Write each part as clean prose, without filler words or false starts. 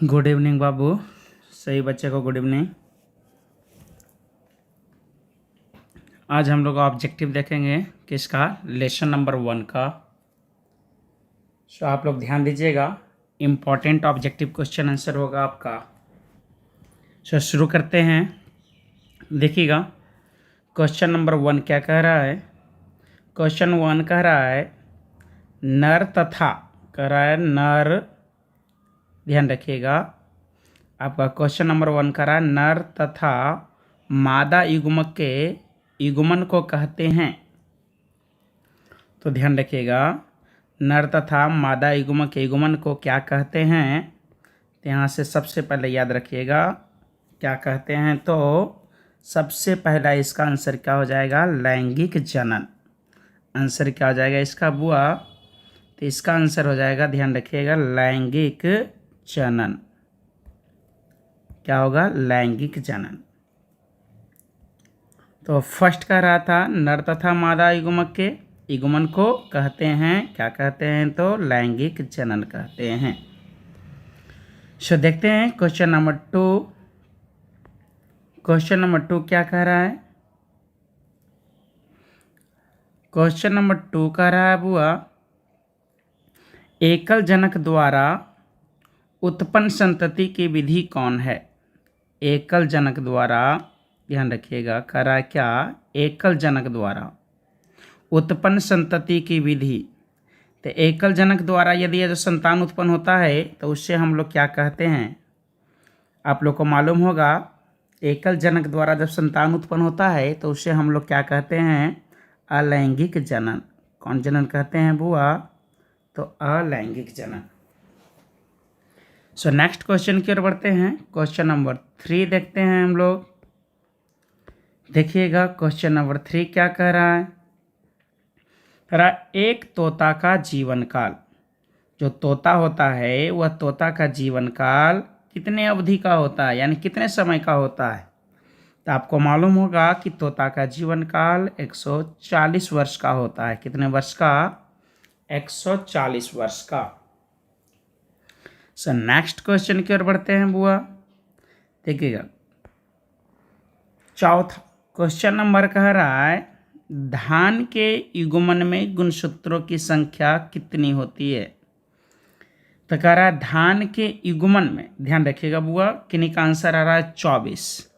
Good evening बाबू। सही बच्चे को गुड इवनिंग। आज हम लोग ऑब्जेक्टिव देखेंगे किसका, लेसन नंबर 1 का। सो आप लोग ध्यान दीजिएगा, इम्पॉर्टेंट ऑब्जेक्टिव क्वेश्चन आंसर होगा आपका। सो शुरू करते हैं। देखिएगा क्वेश्चन नंबर 1 क्या कह रहा है। क्वेश्चन 1 कह रहा है नर तथा, कह रहा है नर, ध्यान रखिएगा आपका क्वेश्चन नंबर 1 कह रहा है नर तथा मादा युग्मक के युग्मन को कहते हैं। तो ध्यान रखिएगा, नर तथा मादा युग्मक के युग्मन को क्या कहते हैं। तो यहाँ से सबसे पहले याद रखिएगा क्या कहते हैं। तो सबसे पहला इसका आंसर क्या हो जाएगा, लैंगिक जनन। आंसर क्या हो जाएगा इसका बुआ, तो इसका आंसर हो जाएगा, ध्यान रखिएगा, लैंगिक जनन। क्या होगा, लैंगिक जनन। तो फर्स्ट कह रहा था नर तथा मादा युग्मक के युग्मन को कहते हैं, क्या कहते हैं, तो लैंगिक जनन कहते हैं। सो देखते हैं क्वेश्चन नंबर 2। क्वेश्चन नंबर 2 क्या कह रहा है। क्वेश्चन नंबर 2 कह रहा है बुआ, एकल जनक द्वारा उत्पन्न संतति की विधि कौन है। एकल जनक द्वारा, ध्यान रखिएगा, कह रहा है क्या, एकल जनक द्वारा उत्पन्न संतति की विधि। तो एकल जनक द्वारा यदि जो संतान उत्पन्न होता है तो उससे हम लोग क्या कहते हैं। आप लोग को मालूम होगा, एकल जनक द्वारा जब संतान उत्पन्न होता है तो उससे हम लोग क्या कहते हैं, अलैंगिक जनन। कौन जनन कहते हैं बुआ, तो अलैंगिक जनन। सो नेक्स्ट क्वेश्चन की ओर बढ़ते हैं। क्वेश्चन नंबर 3 देखते हैं हम लोग। देखिएगा क्वेश्चन नंबर 3 क्या कह रहा है। कह रहा है एक तोता का जीवन काल, जो तोता होता है वह तोता का जीवन काल कितने अवधि का होता है, यानी कितने समय का होता है। तो आपको मालूम होगा कि तोता का जीवन काल 140 वर्ष का होता है। कितने वर्ष का, 140 वर्ष का। सो नेक्स्ट क्वेश्चन की ओर बढ़ते हैं बुआ। देखिएगा चौथा क्वेश्चन नंबर कह रहा है धान के युग्मन में गुणसूत्रों की संख्या कितनी होती है। तो कह रहा है धान के युग्मन में, ध्यान रखिएगा बुआ, किन्हीं का आंसर आ रहा है 24।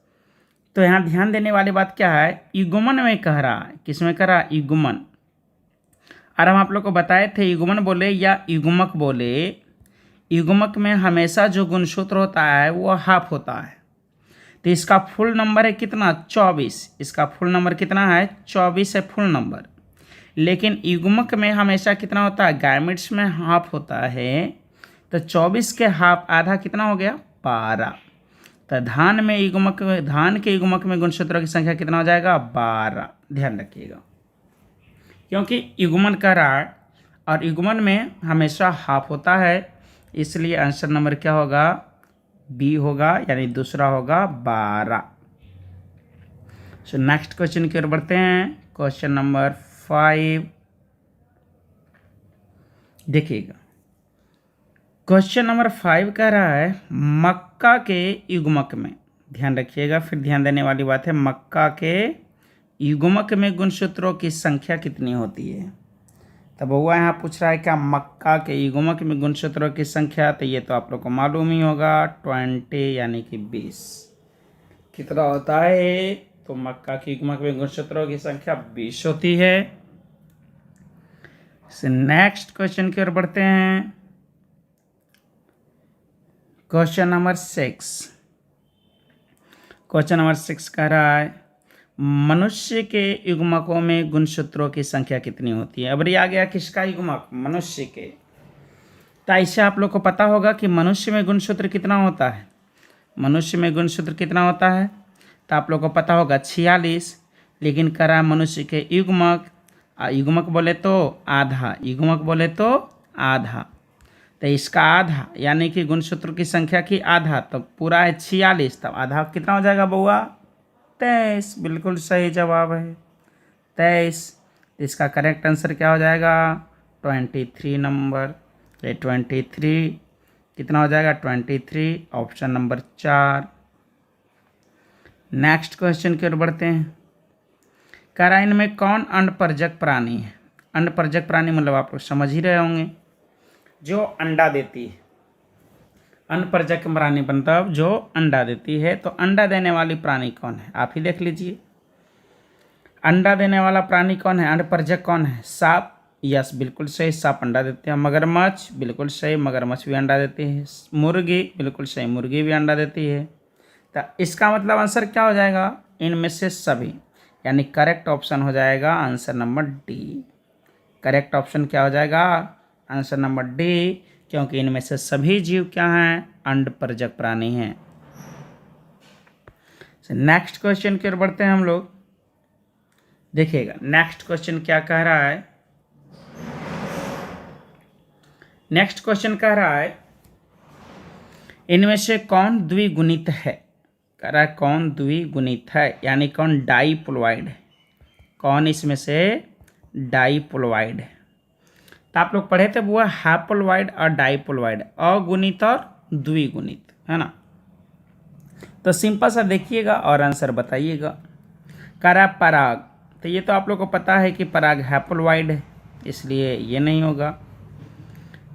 तो यहाँ ध्यान देने वाली बात क्या है, युग्मन में कह रहा है, किसमें कह रहा है, युग्मन। और हम आप लोग को बताए थे युग्मन बोले या युग्मक बोले, युग्मक में हमेशा जो गुणसूत्र होता है वो हाफ होता है। तो इसका फुल नंबर है कितना, 24। इसका फुल नंबर कितना है, 24 है फुल नंबर। लेकिन युग्मक में हमेशा कितना होता है, गैमेट्स में हाफ होता है। तो 24 के हाफ आधा कितना हो गया, 12। तो धान के युग्मक में गुणसूत्रों की संख्या कितना हो जाएगा, 12। ध्यान रखिएगा, क्योंकि युग्मन का राड और युग्मन में हमेशा हाफ होता है, इसलिए आंसर नंबर क्या होगा, बी होगा, यानी दूसरा होगा 12। सो नेक्स्ट क्वेश्चन की ओर बढ़ते हैं। क्वेश्चन नंबर 5 देखिएगा। क्वेश्चन नंबर 5 कह रहा है मक्का के युग्मक में, ध्यान रखिएगा, फिर ध्यान देने वाली बात है, मक्का के युग्मक में गुणसूत्रों की संख्या कितनी होती है। तब हुआ यहाँ पूछ रहा है क्या, मक्का के युग्मक में गुणसूत्रों की संख्या। तो ये तो आप लोग को मालूम ही होगा, 20 यानी कि 20 कितना होता है। तो मक्का के युग्मक में गुणसूत्रों की संख्या 20 होती है। नेक्स्ट क्वेश्चन की ओर बढ़ते हैं। Question number 6। क्वेश्चन नंबर 6 कह रहा है मनुष्य के युग्मकों में गुणसूत्रों की संख्या कितनी होती है। अब ये आ गया किसका युग्मक, मनुष्य के। तो ऐसे आप लोग को पता होगा कि मनुष्य में गुणसूत्र कितना होता है। मनुष्य में गुणसूत्र कितना होता है, तो आप लोग को पता होगा 46। लेकिन करा मनुष्य के युग्मक, युग्मक बोले तो आधा, युग्मक बोले तो आधा। तो इसका आधा यानी कि गुणसूत्र की संख्या की आधा, तो पूरा है 46, तब आधा कितना हो जाएगा बउआ, 23। बिल्कुल सही जवाब है 23। इसका करेक्ट आंसर क्या हो जाएगा, 23 नंबर। 23 कितना हो जाएगा 23, ऑप्शन नंबर 4। नेक्स्ट क्वेश्चन की ओर बढ़ते हैं। कह रहा है इनमें कौन अंडपरजक प्राणी है। अंडपरजक प्राणी मतलब आप लोग समझ ही रहे होंगे, जो अंडा देती है। अनपरजक प्राणी मतलब जो अंडा देती है। तो अंडा देने वाली प्राणी कौन है, आप ही देख लीजिए। अंडा देने वाला प्राणी कौन है, अनपरजक कौन है, सांप। यस, बिल्कुल सही, सांप अंडा देते हैं। मगरमच्छ, बिल्कुल सही, मगरमच्छ भी अंडा देती है। मुर्गी, बिल्कुल सही, मुर्गी भी अंडा देती है। तो इसका मतलब आंसर क्या हो जाएगा, इनमें से सभी, यानी करेक्ट ऑप्शन हो जाएगा answer number D. Correct option क्या हो जाएगा, आंसर नंबर डी, क्योंकि इनमें से सभी जीव क्या हैं, अंडपरजक प्राणी हैं। नेक्स्ट क्वेश्चन की ओर बढ़ते हैं हम लोग। देखिएगा नेक्स्ट क्वेश्चन क्या कह रहा है। नेक्स्ट क्वेश्चन कह रहा है इनमें से कौन द्विगुणित है। कह रहा है कौन द्विगुणित है, यानी कौन डाइपोलॉइड है। कौन इसमें से डाइपोलॉइड है। तो आप लोग पढ़े थे वो हैप्लोइड और डाइपोलॉइड, अगुणित और द्विगुणित, है ना। तो सिंपल सा देखिएगा और आंसर बताइएगा। कह रहा है पराग, तो ये तो आप लोग को पता है कि पराग हैप्लोइड है, इसलिए ये नहीं होगा।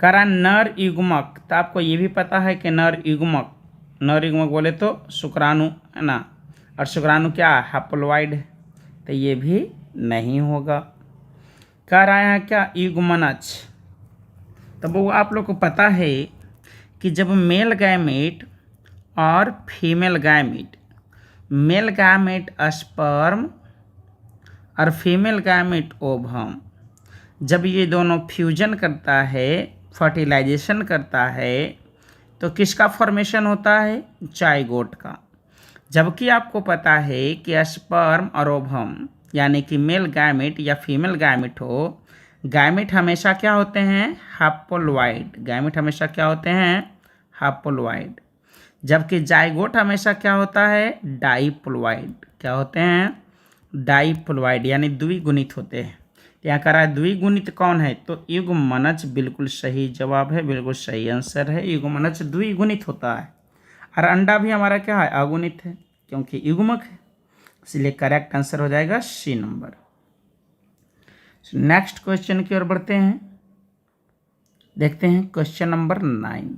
कह रहा नर युग्मक, तो आपको ये भी पता है कि नर युग्मक, नर युग्मक बोले तो शुक्राणु, है ना, और शुक्राणु क्या हैप्लोइड है, तो ये भी नहीं होगा। कह रहा है क्या युग्मनज, तो वो आप लोग को पता है कि जब मेल गैमेट और female gamete, male gamete sperm और फीमेल गैमेट ओवम, जब ये दोनों फ्यूजन करता है, फर्टिलाइजेशन करता है, तो किसका फॉर्मेशन होता है, जाइगोट का। जबकि आपको पता है कि स्पर्म और ओवम यानी कि मेल गैमेट या फीमेल गैमेट हो, गैमेट हमेशा क्या होते हैं, हैप्लोइड। गैमेट हमेशा क्या होते हैं, हैप्लोइड। जबकि जाइगोट हमेशा क्या होता है, डाइप्लोइड। क्या होते हैं, डाइप्लोइड, यानी द्विगुणित होते हैं। यहाँ कह रहा है द्विगुणित कौन है, तो युग्मनज बिल्कुल सही जवाब है, बिल्कुल सही आंसर है। युग्मनज द्विगुणित होता है। और अंडा भी हमारा क्या है, अगुणित है, क्योंकि युग्मक है, इसलिए करेक्ट आंसर हो जाएगा सी नंबर। नेक्स्ट क्वेश्चन की ओर बढ़ते हैं। देखते हैं क्वेश्चन नंबर 9।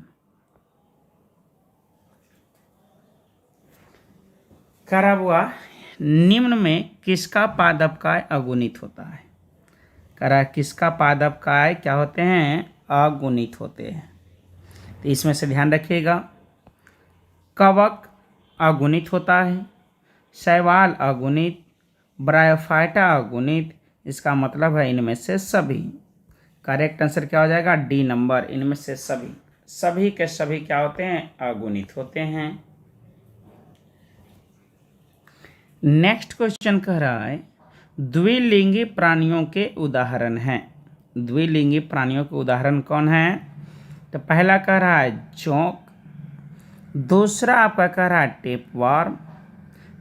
करा हुआ निम्न में किसका पादपकाय अगुणित होता है। करा किसका पादपकाय क्या होते हैं, अगुणित होते हैं। तो इसमें से ध्यान रखिएगा, कवक अगुणित होता है, शैवाल अगुणित, ब्रायोफाइटा अगुणित। इसका मतलब है इनमें से सभी। करेक्ट आंसर क्या हो जाएगा, डी नंबर, इनमें से सभी। सभी के सभी क्या होते हैं, अगुणित होते हैं। नेक्स्ट क्वेश्चन कह रहा है द्विलिंगी प्राणियों के उदाहरण हैं। द्विलिंगी प्राणियों के उदाहरण कौन है, तो पहला कह रहा है जोंक, दूसरा आपका कह रहा है टेपवार्म,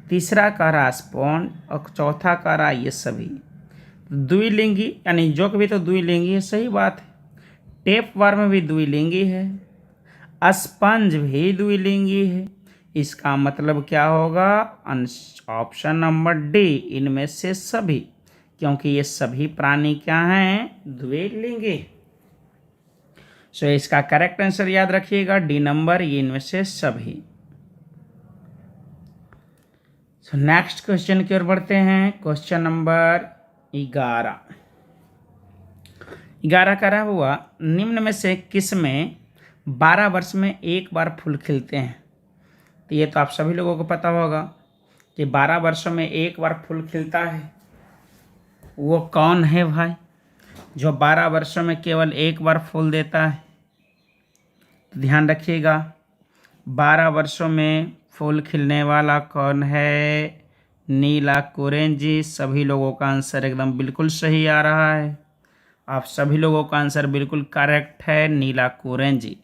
तीसरा कह रहा है स्पॉन्ज, और चौथा कह रहा है ये सभी। द्विलिंगी यानी जोंक भी तो द्विलिंगी है, सही बात है। टेपवार्म भी द्विलिंगी है, स्पंज भी द्विलिंगी है। इसका मतलब क्या होगा, ऑप्शन नंबर डी, इनमें से सभी, क्योंकि ये सभी प्राणी क्या हैं, द्विलिंगी। सो इसका करेक्ट आंसर याद रखिएगा डी नंबर, ये इनमें से सभी। सो नेक्स्ट क्वेश्चन की ओर बढ़ते हैं। Question number 11। 11 का रहा हुआ निम्न में से किस में 12 वर्ष में एक बार फूल खिलते हैं। तो ये तो आप सभी लोगों को पता होगा कि 12 वर्षों में एक बार फूल खिलता है। वो कौन है भाई, जो 12 वर्षों में केवल एक बार फूल देता है। तो ध्यान रखिएगा, 12 वर्षों में फूल खिलने वाला कौन है, नीलाकुरेंजी। सभी लोगों का आंसर एकदम बिल्कुल सही आ रहा है। आप सभी लोगों का आंसर बिल्कुल करेक्ट है, नीलाकुरेंजी।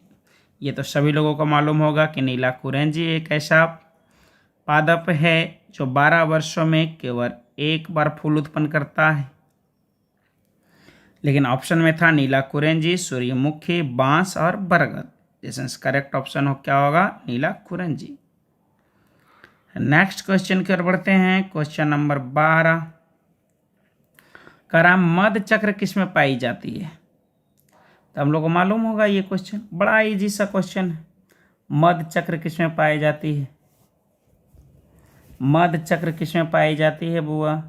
ये तो सभी लोगों को मालूम होगा कि नीलाकुरेंजी एक ऐसा पादप है जो 12 वर्षों में केवल एक बार फूल उत्पन्न करता है। लेकिन ऑप्शन में था नीलाकुरेंजी, सूर्यमुखी, बांस और बरगद। इसमें करेक्ट ऑप्शन हो क्या होगा, नीला कुरंजी। नेक्स्ट क्वेश्चन की ओर बढ़ते हैं। क्वेश्चन नंबर 12, करा मध चक्र किस में पाई जाती है? तो हम लोग को मालूम होगा ये क्वेश्चन, बड़ा इजी सा क्वेश्चन है। मध चक्र किस में पाई जाती है? मध चक्र किस में पाई जाती है बुआ?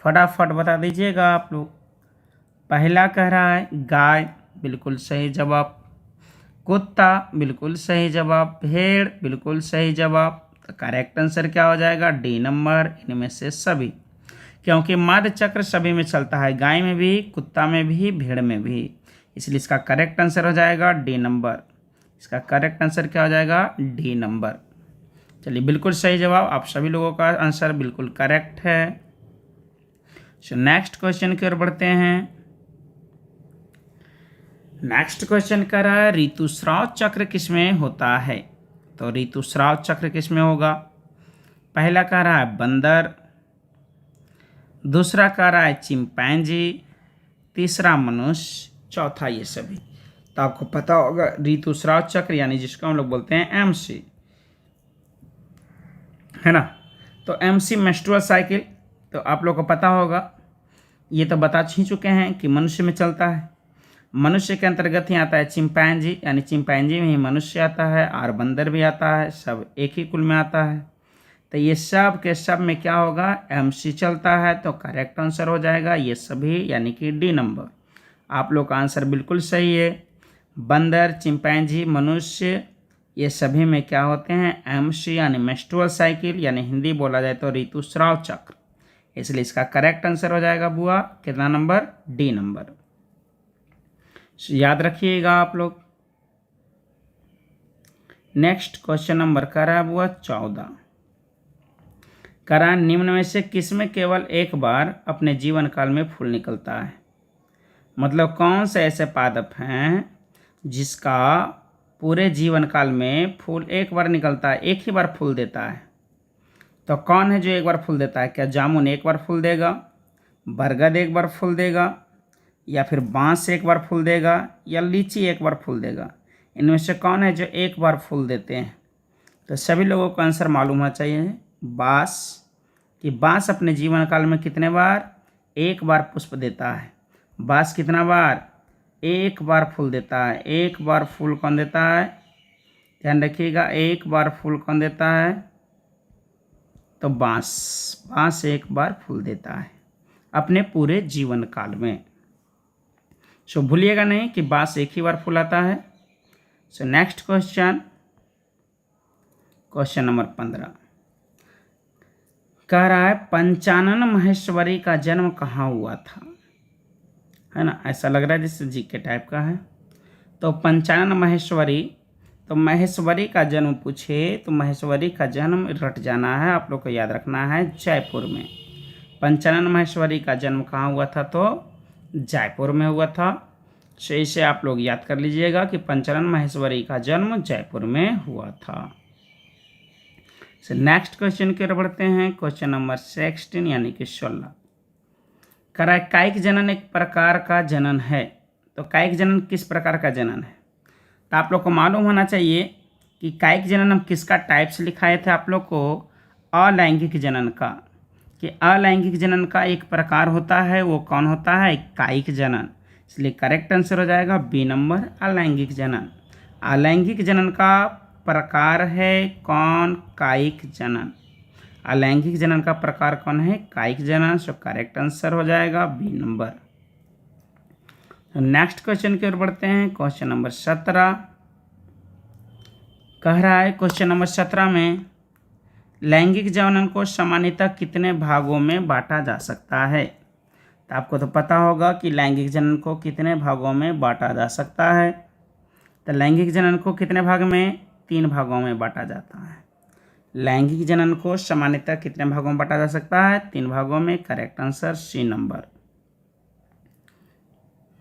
फटाफट बता दीजिएगा आप लोग। पहला कह रहा है गाय, बिल्कुल सही जवाब। कुत्ता, बिल्कुल सही जवाब। भेड़, बिल्कुल सही जवाब। तो करेक्ट आंसर क्या हो जाएगा, डी नंबर, इनमें से सभी, क्योंकि मध चक्र सभी में चलता है, गाय में भी, कुत्ता में भी, भेड़ में भी, इसलिए इसका करेक्ट आंसर हो जाएगा डी नंबर। इसका करेक्ट आंसर क्या हो जाएगा, डी नंबर। चलिए, बिल्कुल सही जवाब, आप सभी लोगों का आंसर बिल्कुल करेक्ट है। सो नेक्स्ट क्वेश्चन की ओर बढ़ते हैं। नेक्स्ट क्वेश्चन कर रहा है ऋतुस्राव चक्र किसमें होता है? तो ऋतुस्राव चक्र किसमें होगा? पहला कह रहा है बंदर, दूसरा कह रहा है चिंपैंजी, तीसरा मनुष्य, चौथा ये सभी। तो आपको पता होगा ऋतुस्राव चक्र यानी जिसको हम लोग बोलते हैं एमसी, है ना। तो एमसी मेंस्ट्रुअल साइकिल, तो आप लोग को पता होगा, ये तो बता ही चुके हैं कि मनुष्य में चलता है। मनुष्य के अंतर्गत ही आता है चिंपैंजी, यानी चिंपैंजी में ही मनुष्य आता है और बंदर भी आता है, सब एक ही कुल में आता है। तो ये सब के सब में क्या होगा, एमसी चलता है। तो करेक्ट आंसर हो जाएगा ये सभी, यानी कि डी नंबर। आप लोग का आंसर बिल्कुल सही है। बंदर, चिंपैंजी, मनुष्य, ये सभी में क्या होते हैं, एमसी यानी मेंस्ट्रुअल साइकिल, यानी हिंदी बोला जाए तो ऋतुस्राव चक्र। इसलिए इसका करेक्ट आंसर हो जाएगा बुआ कितना नंबर, डी नंबर। याद रखिएगा आप लोग। नेक्स्ट क्वेश्चन नंबर करा बुआ 14, करा निम्न में से किसमें केवल एक बार अपने जीवन काल में फूल निकलता है? मतलब कौन से ऐसे पादप हैं जिसका पूरे जीवन काल में फूल एक बार निकलता है, एक ही बार फूल देता है? तो कौन है जो एक बार फूल देता है? क्या जामुन एक बार फूल देगा, बरगद एक बार फूल देगा, या फिर बांस एक बार फूल देगा, या लीची एक बार फूल देगा? इनमें से कौन है जो एक बार फूल देते हैं? तो सभी लोगों को आंसर मालूम होना चाहिए, बांस, कि बांस अपने जीवन काल में कितने बार, एक बार पुष्प देता है। बांस कितना बार, एक बार फूल देता है। एक बार फूल कौन देता है, ध्यान रखिएगा, एक बार फूल कौन देता है? तो बांस, बांस एक बार फूल देता है अपने पूरे जीवन काल में। सो भूलिएगा नहीं कि बांस एक ही बार फूलाता है। सो नेक्स्ट क्वेश्चन, क्वेश्चन नंबर 15, कह रहा है पंचानन महेश्वरी का जन्म कहाँ हुआ था? है ना, ऐसा लग रहा है जैसे जीके टाइप का है। तो पंचानन महेश्वरी, तो महेश्वरी का जन्म पूछे तो महेश्वरी का जन्म रट जाना है, आप लोग को याद रखना है जयपुर में। पंचानन महेश्वरी का जन्म कहाँ हुआ था? तो जयपुर में हुआ था। सो इसे आप लोग याद कर लीजिएगा कि पंचानन महेश्वरी का जन्म जयपुर में हुआ था। सो नेक्स्ट क्वेश्चन की ओर बढ़ते हैं। क्वेश्चन नंबर 16 यानी कि 16, करा कायिक जनन एक प्रकार का जनन है। तो कायिक जनन किस प्रकार का जनन है? तो आप लोग को मालूम होना चाहिए कि कायिक जनन हम किसका टाइप्स लिखाए थे आप लोग को, अलैंगिक जनन का, कि अलैंगिक जनन का एक प्रकार होता है, वो कौन होता है, कायिक जनन। इसलिए करेक्ट आंसर हो जाएगा बी नंबर, अलैंगिक जनन। अलैंगिक जनन का प्रकार है कौन, कायिक जनन। अलैंगिक जनन का प्रकार कौन है, कायिक जनन। सो करेक्ट आंसर हो जाएगा बी नंबर। नेक्स्ट क्वेश्चन की ओर बढ़ते हैं। क्वेश्चन नंबर 17 कह रहा है, क्वेश्चन नंबर 17 में लैंगिक जनन को सामान्यतः कितने भागों में बांटा जा सकता है? तो आपको तो पता होगा कि लैंगिक जनन को कितने भागों में बांटा जा सकता है। तो लैंगिक जनन को कितने भाग में, 3 भागों में बांटा जाता है। लैंगिक जनन को सामान्यतः कितने भागों में बांटा जा सकता है, 3 भागों में। Correct answer C number.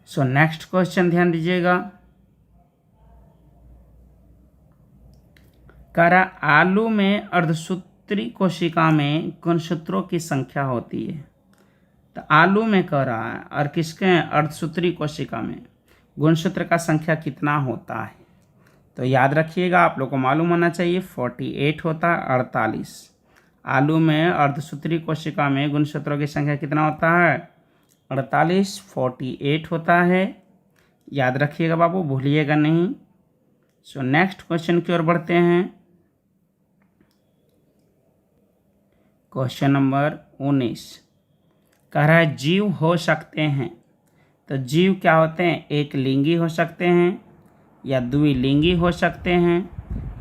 So next question ध्यान दीजिएगा, करा आलू में अर्धसूत्री कोशिका में गुणसूत्रों की संख्या होती है? तो आलू में कह रहा है और किसके, अर्धसूत्री कोशिका में गुणसूत्र का संख्या कितना होता है? तो याद रखिएगा, आप लोग को मालूम होना चाहिए 48 होता है 48। आलू में अर्धसूत्री कोशिका में गुणसूत्रों की संख्या कितना होता है? 48, 48 होता है। याद रखिएगा बाबू, भूलिएगा नहीं। सो नेक्स्ट क्वेश्चन की ओर बढ़ते हैं। क्वेश्चन नंबर 19 कह रहा है जीव हो सकते हैं। तो जीव क्या होते हैं? एक लिंगी हो सकते हैं, या द्विलिंगी हो सकते हैं,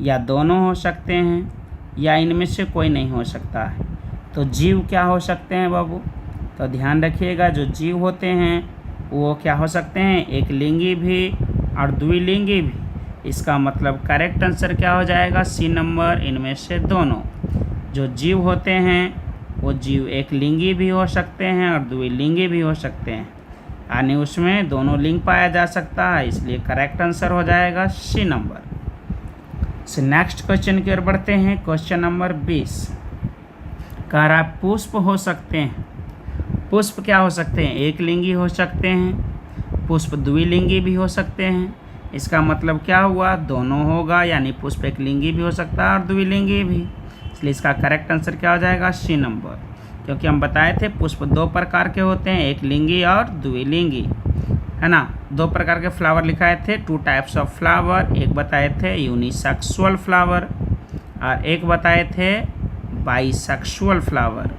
या दोनों हो सकते हैं, या इनमें से कोई नहीं हो सकता है। तो जीव क्या हो सकते हैं बाबू? तो ध्यान रखिएगा, जो जीव होते हैं वो क्या हो सकते हैं? एक लिंगी भी और द्विलिंगी भी। इसका मतलब करेक्ट आंसर क्या हो जाएगा? सी नंबर, इनमें से दोनों। जो जीव होते हैं वो जीव एक लिंगी भी हो सकते हैं और द्विलिंगी भी हो सकते हैं, यानी उसमें दोनों लिंग पाया जा सकता है, इसलिए करेक्ट आंसर हो जाएगा सी नंबर। से नेक्स्ट क्वेश्चन की ओर बढ़ते हैं। क्वेश्चन नंबर 20 कह रहा है पुष्प हो सकते हैं। पुष्प क्या हो सकते हैं? एक लिंगी हो सकते हैं, पुष्प द्विलिंगी भी हो सकते हैं। इसका मतलब क्या हुआ? दोनों होगा, यानी पुष्प एक लिंगी भी हो सकता है और द्विलिंगी भी, इसलिए इसका करेक्ट आंसर क्या हो जाएगा? C number. क्योंकि हम बताए थे पुष्प दो प्रकार के होते हैं, एक लिंगी और द्विलिंगी, है ना। दो प्रकार के फ्लावर लिखाए थे, 2 टाइप्स ऑफ फ्लावर। एक बताए थे यूनिसेक्सुअल फ्लावर और एक बताए थे बाइसेक्सुअल फ्लावर।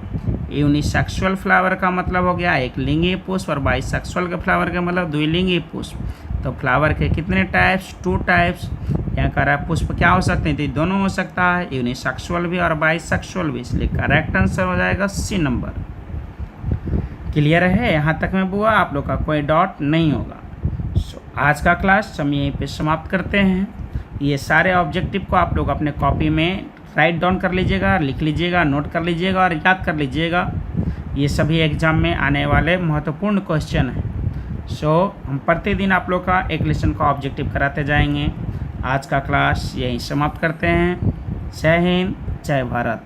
यूनिसेक्सुअल फ्लावर का मतलब हो गया एक लिंगी पुष्प, और बाइसेक्सुअल के फ्लावर का मतलब द्विलिंगी पुष्प। तो फ्लावर के कितने टाइप्स? 2 टाइप्स। यहाँ कह रहा है पुष्प क्या हो सकते हैं? तो दोनों हो सकता है, यूनिसेक्सुअल भी और बाइसेक्सुअल भी, इसलिए करेक्ट आंसर हो जाएगा सी नंबर। क्लियर है यहाँ तक में बुआ? आप लोग का कोई डाउट नहीं होगा। आज का क्लास हम यहीं पे समाप्त करते हैं। ये सारे ऑब्जेक्टिव को आप लोग अपने कॉपी में राइट डाउन कर लीजिएगा, लिख लीजिएगा, नोट कर लीजिएगा और याद कर लीजिएगा। ये सभी एग्जाम में आने वाले महत्वपूर्ण क्वेश्चन हैं। हम प्रतिदिन आप लोग का एक लेसन का ऑब्जेक्टिव कराते जाएंगे। आज का क्लास यहीं समाप्त करते हैं। जय हिंद, जय भारत।